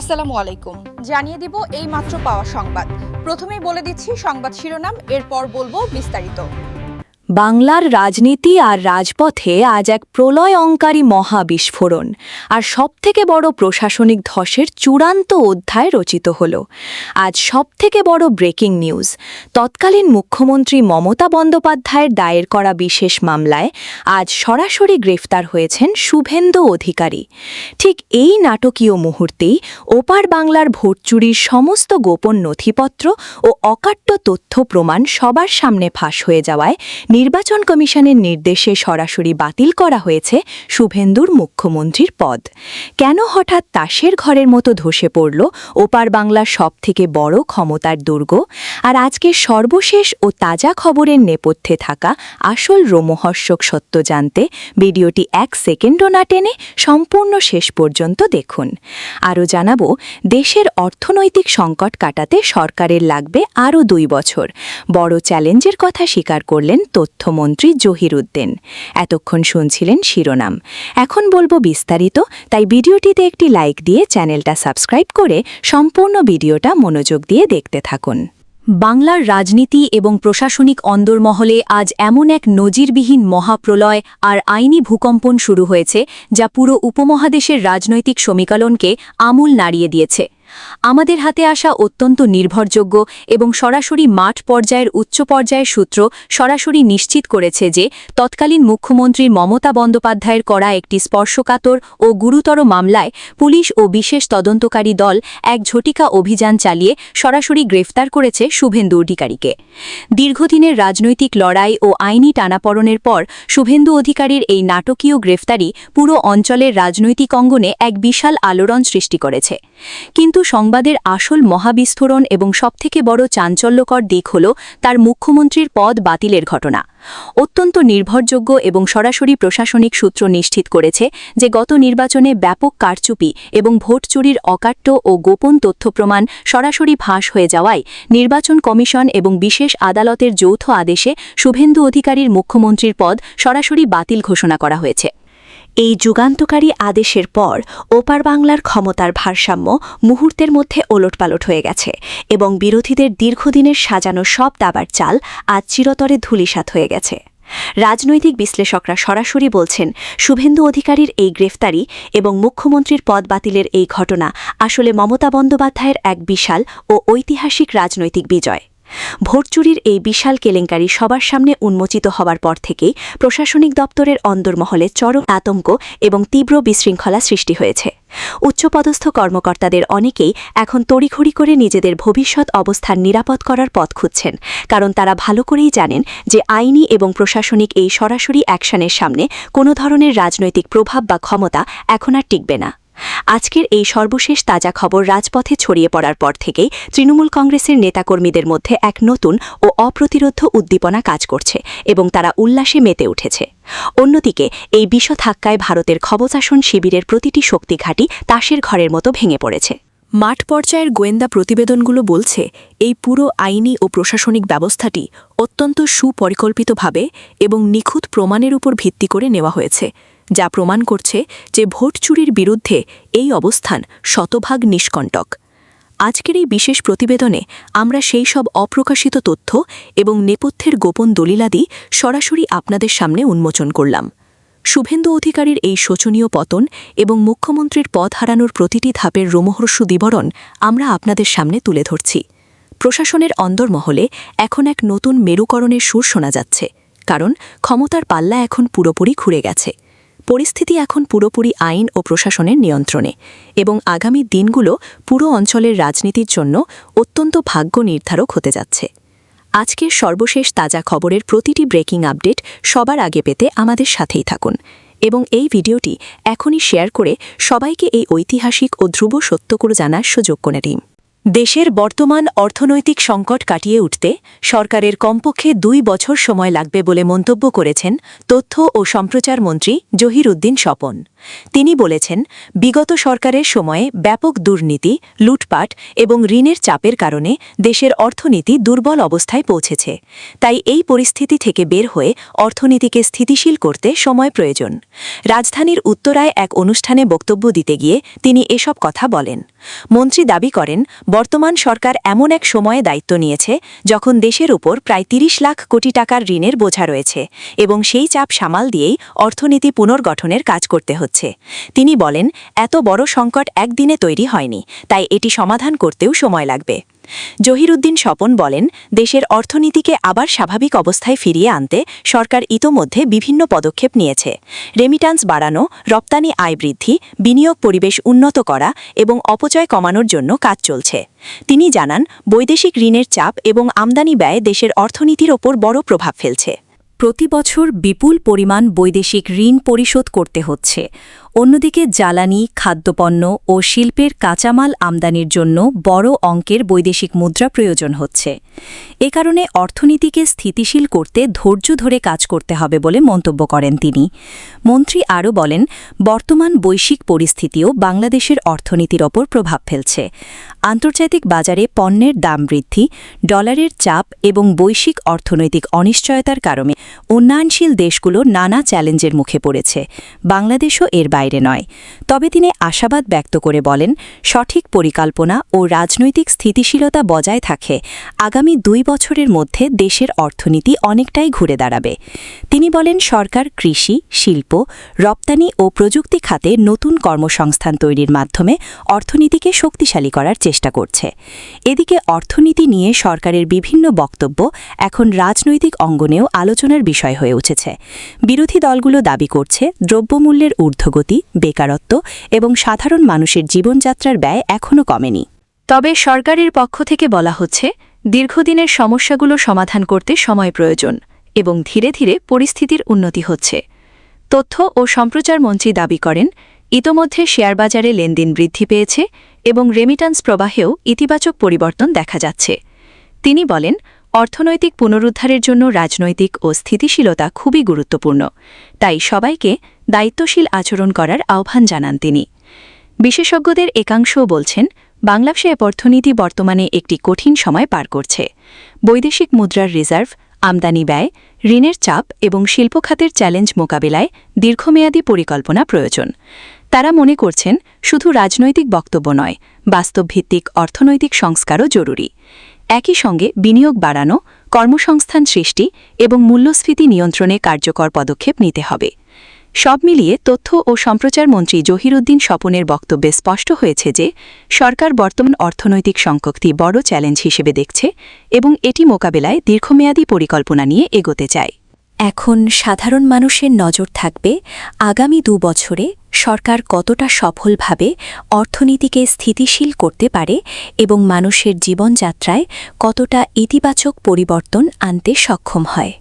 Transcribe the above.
আসসালামু আলাইকুম। জানিয়ে দিব এই মাত্র পাওয়া সংবাদ। প্রথমেই বলে দিচ্ছি সংবাদ শিরোনাম, এরপর বলবো বিস্তারিত। বাংলার রাজনীতি আর রাজপথে আজ এক প্রলয়ঙ্কারী মহাবিস্ফোরণ আর সবথেকে বড় প্রশাসনিক ধসের চূড়ান্ত অধ্যায় রচিত হল। আজ সবথেকে বড় ব্রেকিং নিউজ, তৎকালীন মুখ্যমন্ত্রী মমতা বন্দ্যোপাধ্যায়ের দায়ের করা বিশেষ মামলায় আজ সরাসরি গ্রেফতার হয়েছেন শুভেন্দু অধিকারী। ঠিক এই নাটকীয় মুহূর্তেই ওপার বাংলার ভোট চুরির সমস্ত গোপন নথিপত্র ও অকাট্য তথ্য প্রমাণ সবার সামনে ফাঁস হয়ে যাওয়ায় নির্বাচন কমিশনের নির্দেশে সরাসরি বাতিল করা হয়েছে শুভেন্দুর মুখ্যমন্ত্রীর পদ। কেন হঠাৎ তাসের ঘরের মতো ধসে পড়ল ওপার বাংলার সবথেকে বড় ক্ষমতার দুর্গ? আর আজকের সর্বশেষ ও তাজা খবরের নেপথ্যে থাকা আসল রোমহর্ষক সত্য জানতে ভিডিওটি 1 সেকেন্ডও না টেনে সম্পূর্ণ শেষ পর্যন্ত দেখুন। আরও জানাবো, দেশের অর্থনৈতিক সংকট কাটাতে সরকারের লাগবে আরও 2 বছর। বড় চ্যালেঞ্জের কথা স্বীকার করলেন তথ্যমন্ত্রী জহিরুদ্দিন। এতক্ষণ শুনছিলেন শিরোনাম, এখন বলবো বিস্তারিত, তাই ভিডিওটিতে একটি লাইক দিয়ে চ্যানেলটা সাবস্ক্রাইব করে সম্পূর্ণ ভিডিওটা মনোযোগ দিয়ে দেখতে থাকুন। বাংলার রাজনীতি এবং প্রশাসনিক অন্দরমহলে আজ এমন এক নজিরবিহীন মহাপ্রলয় আর আইনি ভূকম্পন শুরু হয়েছে যা পুরো উপমহাদেশের রাজনৈতিক সমীকরণকে আমূল নাড়িয়ে দিয়েছে। আমাদের হাতে আসা অত্যন্ত নির্ভরযোগ্য এবং সরাসরি মাঠ পর্যায়ের উচ্চ পর্যায়ের সূত্র সরাসরি নিশ্চিত করেছে যে তৎকালীন মুখ্যমন্ত্রী মমতা বন্দ্যোপাধ্যায়ের করা একটি স্পর্শকাতর ও গুরুতর মামলায় পুলিশ ও বিশেষ তদন্তকারী দল এক ঝটিকা অভিযান চালিয়ে সরাসরি গ্রেফতার করেছে শুভেন্দু অধিকারীকে। দীর্ঘদিনের রাজনৈতিক লড়াই ও আইনি টানাপড়নের পর শুভেন্দু অধিকারীর এই নাটকীয় গ্রেফতারি পুরো অঞ্চলের রাজনৈতিক অঙ্গনে এক বিশাল আলোড়ন সৃষ্টি করেছে। কিন্তু সংবাদের আসল মহাবিস্ফোরণ এবং সবথেকে বড় চাঞ্চল্যকর দিক হল তার মুখ্যমন্ত্রীর পদ বাতিলের ঘটনা। অত্যন্ত নির্ভরযোগ্য এবং সরাসরি প্রশাসনিক সূত্র নিশ্চিত করেছে যে গত নির্বাচনে ব্যাপক কারচুপি এবং ভোট চুরির অকাট্য ও গোপন তথ্য প্রমাণ সরাসরি ফাঁস হয়ে যাওয়ায় নির্বাচন কমিশন এবং বিশেষ আদালতের যৌথ আদেশে শুভেন্দু অধিকারীর মুখ্যমন্ত্রীর পদ সরাসরি বাতিল ঘোষণা করা হয়েছে। এই যুগান্তকারী আদেশের পর ওপার বাংলার ক্ষমতার ভারসাম্য মুহূর্তের মধ্যে ওলটপালট হয়ে গেছে এবং বিরোধীদের দীর্ঘদিনের সাজানো সব দাবার চাল আজ চিরতরে ধূলিসাৎ হয়ে গেছে। রাজনৈতিক বিশ্লেষকরা সরাসরি বলছেন, শুভেন্দু অধিকারীর এই গ্রেফতারি এবং মুখ্যমন্ত্রীর পদ বাতিলের এই ঘটনা আসলে মমতা বন্দ্যোপাধ্যায়ের এক বিশাল ও ঐতিহাসিক রাজনৈতিক বিজয়। ভোট চুরির এই বিশাল কেলেঙ্কারি সবার সামনে উন্মোচিত হওয়ার পর থেকেই প্রশাসনিক দপ্তরের অন্দরমহলে চরম আতঙ্ক এবং তীব্র বিশৃঙ্খলা সৃষ্টি হয়েছে। উচ্চপদস্থ কর্মকর্তাদের অনেকেই এখন তড়িঘড়ি করে নিজেদের ভবিষ্যৎ অবস্থান নিরাপদ করার পথ খুঁজছেন, কারণ তারা ভালো করেই জানেন যে আইনি এবং প্রশাসনিক এই সরাসরি অ্যাকশনের সামনে কোনো ধরনের রাজনৈতিক প্রভাব বা ক্ষমতা এখন আর টিকবে না। আজকের এই সর্বশেষ তাজা খবর রাজপথে ছড়িয়ে পড়ার পর থেকেই তৃণমূল কংগ্রেসের নেতাকর্মীদের মধ্যে এক নতুন ও অপ্রতিরোধ্য উদ্দীপনা কাজ করছে এবং তারা উল্লাসে মেতে উঠেছে। অন্যদিকে এই বিষধাক্কায় ভারতের ক্ষমতাসন শিবিরের প্রতিটি শক্তিঘাঁটি তাসের ঘরের মতো ভেঙে পড়েছে। মাঠ পর্যায়ের গোয়েন্দা প্রতিবেদনগুলো বলছে, এই পুরো আইনি ও প্রশাসনিক ব্যবস্থাটি অত্যন্ত সুপরিকল্পিতভাবে এবং নিখুঁত প্রমাণের উপর ভিত্তি করে নেওয়া হয়েছে, যা প্রমাণ করছে যে ভোট চুরির বিরুদ্ধে এই অবস্থান শতভাগ নিষ্কণ্টক। আজকের এই বিশেষ প্রতিবেদনে আমরা সেই সব অপ্রকাশিত তথ্য এবং নেপথ্যের গোপন দলিলাদি সরাসরি আপনাদের সামনে উন্মোচন করলাম। শুভেন্দু অধিকারীর এই শোচনীয় পতন এবং মুখ্যমন্ত্রীর পদ হারানোর প্রতিটি ধাপের রোমহর্ষু বিবরণ আমরা আপনাদের সামনে তুলে ধরছি। প্রশাসনের অন্দরমহলে এখন এক নতুন মেরুকরণের সুর শোনা যাচ্ছে, কারণ ক্ষমতার পাল্লা এখন পুরোপুরি ঘুরে গেছে। পরিস্থিতি এখন পুরোপুরি আইন ও প্রশাসনের নিয়ন্ত্রণে এবং আগামী দিনগুলো পুরো অঞ্চলের রাজনীতির জন্য অত্যন্ত ভাগ্য নির্ধারক হতে যাচ্ছে। আজকের সর্বশেষ তাজা খবরের প্রতিটি ব্রেকিং আপডেট সবার আগে পেতে আমাদের সাথেই থাকুন এবং এই ভিডিওটি এখনই শেয়ার করে সবাইকে এই ঐতিহাসিক ও ধ্রুব সত্য করে জানার সুযোগ করে দিন। দেশের বর্তমান অর্থনৈতিক সংকট কাটিয়ে উঠতে সরকারের কমপক্ষে 2 বছর সময় লাগবে বলে মন্তব্য করেছেন তথ্য ও সম্প্রচার মন্ত্রী জহিরুদ্দিন স্বপন। তিনি বলেছেন, বিগত সরকারের সময়ে ব্যাপক দুর্নীতি, লুটপাট এবং ঋণের চাপের কারণে দেশের অর্থনীতি দুর্বল অবস্থায় পৌঁছেছে। তাই এই পরিস্থিতি থেকে বের হয়ে অর্থনীতিকে স্থিতিশীল করতে সময় প্রয়োজন। রাজধানীর উত্তরায় এক অনুষ্ঠানে বক্তব্য দিতে গিয়ে তিনি এসব কথা বলেন। মন্ত্রী দাবি করেন, বর্তমান সরকার এমন এক সময়ে দায়িত্ব নিয়েছে যখন দেশের উপর প্রায় ৩০ লাখ কোটি টাকার ঋণের বোঝা রয়েছে এবং সেই চাপ সামাল দিয়েই অর্থনীতি পুনর্গঠনের কাজ করতে হচ্ছে। তিনি বলেন, এত বড় সংকট একদিনে তৈরি হয়নি, তাই এটি সমাধান করতেও সময় লাগবে। জহিরুদ্দিন স্বপন বলেন, দেশের অর্থনীতিকে আবার স্বাভাবিক অবস্থায় ফিরিয়ে আনতে সরকার ইতোমধ্যে বিভিন্ন পদক্ষেপ নিয়েছে। রেমিট্যান্স বাড়ানো, রপ্তানি আয় বৃদ্ধি, বিনিয়োগ পরিবেশ উন্নত করা এবং অপচয় কমানোর জন্য কাজ চলছে। তিনি জানান, বৈদেশিক ঋণের চাপ এবং আমদানি ব্যয় দেশের অর্থনীতির ওপর বড় প্রভাব ফেলছে। প্রতি বছর বিপুল পরিমাণ বৈদেশিক ঋণ পরিশোধ করতে হচ্ছে। অন্যদিকে জ্বালানি, খাদ্যপণ্য ও শিল্পের কাঁচামাল আমদানির জন্য বড় অঙ্কের বৈদেশিক মুদ্রা প্রয়োজন হচ্ছে। এ কারণে অর্থনীতিকে স্থিতিশীল করতে ধৈর্য ধরে কাজ করতে হবে বলে মন্তব্য করেন তিনি। মন্ত্রী আরও বলেন, বর্তমান বৈশ্বিক পরিস্থিতিও বাংলাদেশের অর্থনীতির ওপর প্রভাব ফেলছে। আন্তর্জাতিক বাজারে পণ্যের দাম বৃদ্ধি, ডলারের চাপ এবং বৈশ্বিক অর্থনৈতিক অনিশ্চয়তার কারণে উন্নয়নশীল দেশগুলো নানা চ্যালেঞ্জের মুখে পড়েছে। বাংলাদেশও এর বাইরে নয়। তবে তিনি আশাবাদ ব্যক্ত করে বলেন, সঠিক পরিকল্পনা ও রাজনৈতিক স্থিতিশীলতা বজায় থাকে আগামী 2 বছরের মধ্যে দেশের অর্থনীতি অনেকটাই ঘুরে দাঁড়াবে। তিনি বলেন, সরকার কৃষি, শিল্প, রপ্তানি ও প্রযুক্তি খাতে নতুন কর্মসংস্থান তৈরির মাধ্যমে অর্থনীতিকে শক্তিশালী করার চেষ্টা করছে। এদিকে অর্থনীতি নিয়ে সরকারের বিভিন্ন বক্তব্য এখন রাজনৈতিক অঙ্গনেও আলোচনার বিষয় হয়ে উঠেছে। বিরোধী দলগুলো দাবি করছে, দ্রব্যমূল্যের ঊর্ধ্বগতি, বেকারত্ব এবং সাধারণ মানুষের জীবনযাত্রার ব্যয় এখনও কমেনি। তবে সরকারের পক্ষ থেকে বলা হচ্ছে, দীর্ঘদিনের সমস্যাগুলো সমাধান করতে সময় প্রয়োজন এবং ধীরে ধীরে পরিস্থিতির উন্নতি হচ্ছে। তথ্য ও সম্প্রচার মন্ত্রী দাবি করেন, ইতোমধ্যে শেয়ারবাজারে লেনদেন বৃদ্ধি পেয়েছে এবং রেমিট্যান্স প্রবাহেও ইতিবাচক পরিবর্তন দেখা যাচ্ছে। তিনি বলেন, অর্থনৈতিক পুনরুদ্ধারের জন্য রাজনৈতিক ও স্থিতিশীলতা খুবই গুরুত্বপূর্ণ। তাই সবাইকে দায়িত্বশীল আচরণ করার আহ্বান জানান তিনি। বিশেষজ্ঞদের একাংশও বলছেন, বাংলাদেশের অর্থনীতি বর্তমানে একটি কঠিন সময় পার করছে। বৈদেশিক মুদ্রার রিজার্ভ, আমদানি ব্যয়, ঋণের চাপ এবং শিল্পখাতের চ্যালেঞ্জ মোকাবিলায় দীর্ঘমেয়াদী পরিকল্পনা প্রয়োজন। তারা মনে করছেন, শুধু রাজনৈতিক বক্তব্য নয়, বাস্তবভিত্তিক অর্থনৈতিক সংস্কারও জরুরি। একই সঙ্গে বিনিয়োগ বাড়ানো, কর্মসংস্থান সৃষ্টি এবং মূল্যস্ফীতি নিয়ন্ত্রণে কার্যকর পদক্ষেপ নিতে হবে। সব মিলিয়ে তথ্য ও সম্প্রচার মন্ত্রী জহিরুদ্দিন স্বপনের বক্তব্যে স্পষ্ট হয়েছে যে, সরকার বর্তমান অর্থনৈতিক সংকটটি বড় চ্যালেঞ্জ হিসেবে দেখছে এবং এটি মোকাবেলায় দীর্ঘমেয়াদী পরিকল্পনা নিয়ে এগোতে চায়। এখন সাধারণ মানুষের নজর থাকবে আগামী 2 বছরে সরকার কতটা সফলভাবে অর্থনীতিকে স্থিতিশীল করতে পারে এবং মানুষের জীবনযাত্রায় কতটা ইতিবাচক পরিবর্তন আনতে সক্ষম হয়।